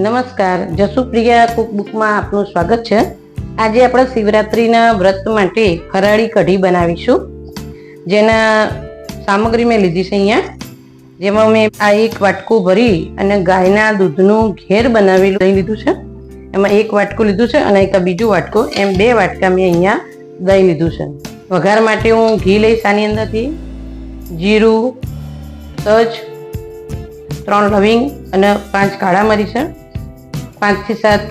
નમસ્કાર, જસુપ્રિયા કુકબુકમાં આપનું સ્વાગત છે। આજે આપણે શિવરાત્રીના વ્રત માટે ફરાળી કઢી બનાવીશું, જેના સામગ્રી મેં લીધી છે અહીંયા, જેમાં મેં આ એક વાટકું ભરી અને ગાયના દૂધનું ઘેર બનાવેલું દહીં લીધું છે। એમાં એક વાટકું લીધું છે અને એક બીજું વાટકું, એમ 2 વાટકા મેં અહીંયા દહીં લીધું છે। વઘાર માટે હું ઘી લઈશ આની અંદરથી, જીરું, તજ, 3 લવિંગ અને 5 કાળા મરી છે, 5 થી 7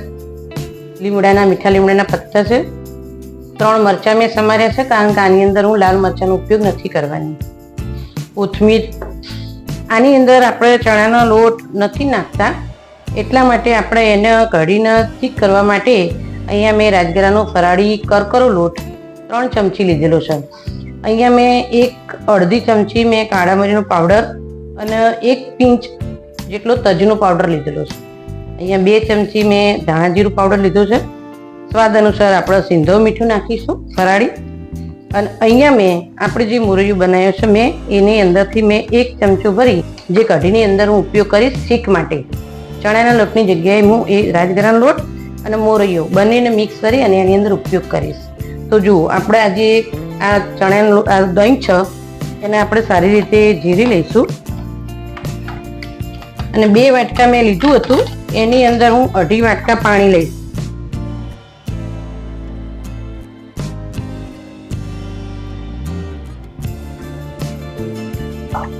લીમડાના મીઠા લીમડાના પત્તા છે, 3 મરચાં મેં સમાર્યા છે, કારણ કે આની અંદર હું લાલ મરચાંનો ઉપયોગ નથી કરવાની। કોથમીર, આની અંદર આપણે ચણાનો લોટ નથી નાખતા, એટલા માટે આપણે એને કઢીને ઠીક કરવા માટે અહીંયા મેં રાજગરાનો ફરાળી કરકરો લોટ 3 ચમચી લીધેલો છે। અહીંયા મેં અડધી ચમચી મેં કાળા મરીનો પાવડર અને 1 પિંચ જેટલો તજનો પાવડર લીધેલો છે। અહીંયા 2 ચમચી મેં ધાણા જીરું પાવડર લીધો છે। સ્વાદ અનુસાર આપણે સિંધો મીઠું નાખીશું ફરાળી। અને અહીંયા મેં આપણે જે મુરૈયું બનાવ્યો છે મેં એની અંદરથી મેં 1 ચમચો ભરી જે કઢીની અંદર હું ઉપયોગ કરીશ શીખ માટે, ચણાના લોટની જગ્યાએ હું એ રાજગરાનો લોટ અને મોરૈયો બંનેને મિક્સ કરી અને એની અંદર ઉપયોગ કરીશ। તો જુઓ, આપણે આજે આ ચણાનો દહીં છે એને આપણે સારી રીતે જીરી લઈશું અને 2 વાટકા મેં લીધું હતું, એની અંદર હું 2.5 વાટકા પાણી લઈશ।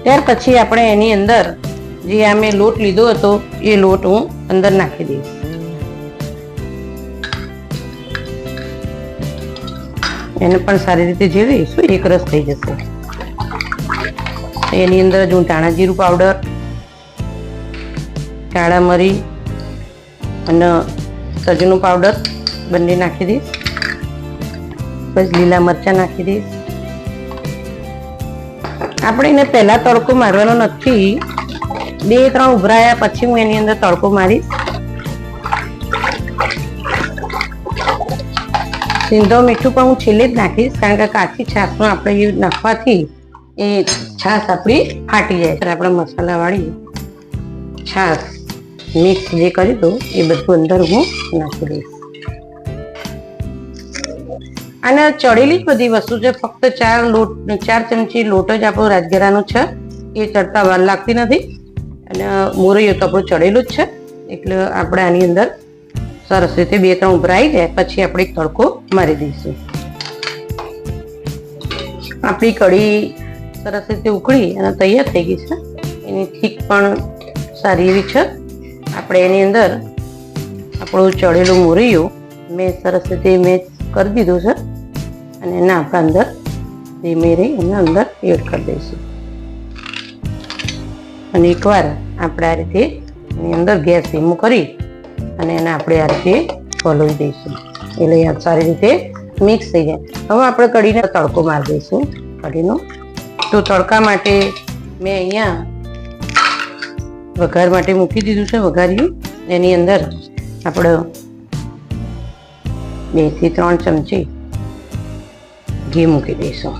ત્યાર પછી આપણે એની અંદર જે આ મેં લોટ લીધો હતો એ લોટ હું અંદર નાખી દઈશ। એને પણ સારી રીતે જીરી લઈશું, એક રસ થઈ જશે। એની અંદર જ હું ધાણા જીરું પાવડર, કાળા મરી અને તજનો પાવડર બંને નાખી દઈશ, પછી લીલા મરચાં નાખી દઈશ। આપણે એને પહેલા તડકો મારવાનો નથી, 2-3 ઉભરાયા પછી હું એની અંદર તડકો મારીશ। સિંધો મીઠું પણ હું છેલ્લે જ નાખીશ, કારણ કે કાચી છાશમાં આપણે નાખવાથી એ છાશ આપણી ફાટી જાય। આપણે મસાલાવાળી છાશ મિક્સ જે કરી દો એ બધું અંદર હું નાખી દઈશ। અને ચડેલી જ બધી વસ્તુ છે, ફક્ત 4 ચમચી લોટ જ આપણો રાજગરાનો છે, એ ચડતા વાર લાગતી નથી। અને મોરૈયો તો આપણું ચડેલું જ છે, એટલે આપણે આની અંદર સરસ રીતે 2-3 ઉભરાઈ જાય પછી આપણે એક તડકો મારી દઈશું। આપણી કઢી સરસ રીતે ઉકળી અને તૈયાર થઈ ગઈ છે, એની થીક પણ સારી એવી છે। આપણે એની અંદર આપણું ચડેલું મોરૈયું મેં સરસ રીતે મેં કરી દીધું છે અને એના આપણે અંદર ધીમે રહી અને અંદર એડ કરી દઈશું। અને એકવાર આપણે આ રીતે એની અંદર ગેસ ધીમું કરી અને એને આપણે આ રીતે હલાવી દઈશું, એટલે આ સારી રીતે મિક્સ થઈ જાય। હવે આપણે કઢીને તડકો મારી દઈશું કઢીનો। તો તડકા માટે મેં અહીંયા વઘાર માટે મૂકી દીધું છે, વઘાર્યું। એની અંદર આપણે 2 થી 3 ચમચી ઘી મૂકી દઈશું,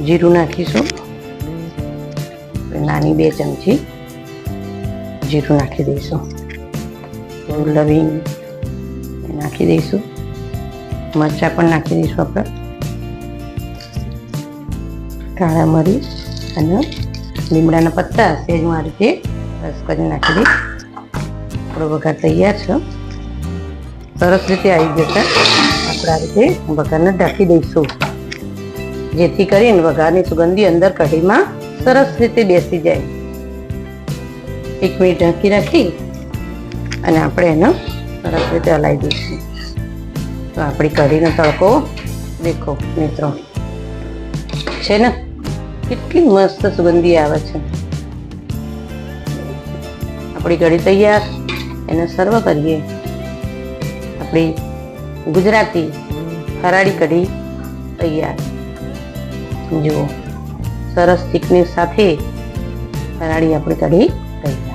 જીરું નાખીશું, નાની 2 ચમચી જીરું નાખી દઈશું, લવિંગ નાખી દઈશું, મરચાં પણ નાખી દઈશું, આપણે કાળા મરી અને લીમડાના પત્તા સેજ હું આ રીતે રસ કરી નાખી દઈશ। આપણો વઘાર તૈયાર છે, સરસ રીતે આવી જશે। આપણે આ રીતે વઘારને ઢાંકી દઈશું, જેથી કરીને વઘારની સુગંધી અંદર કઢીમાં સરસ રીતે બેસી જાય। 1 મિનિટ ઢાંકી રાખી અને આપણે એનો સરસ રીતે હલાવી દઈશું। તો આપણી કઢીનો તડકો દેખો મિત્રો, છે ને કેટલી મસ્ત સુગંધી આવે છે। આપણી કઢી તૈયાર, એને સર્વ કરીએ। આપણી ગુજરાતી ફરાળી કઢી તૈયાર। જુઓ, સરસ ચીકણી સાથે ફરાળી આપણી કઢી તૈયાર।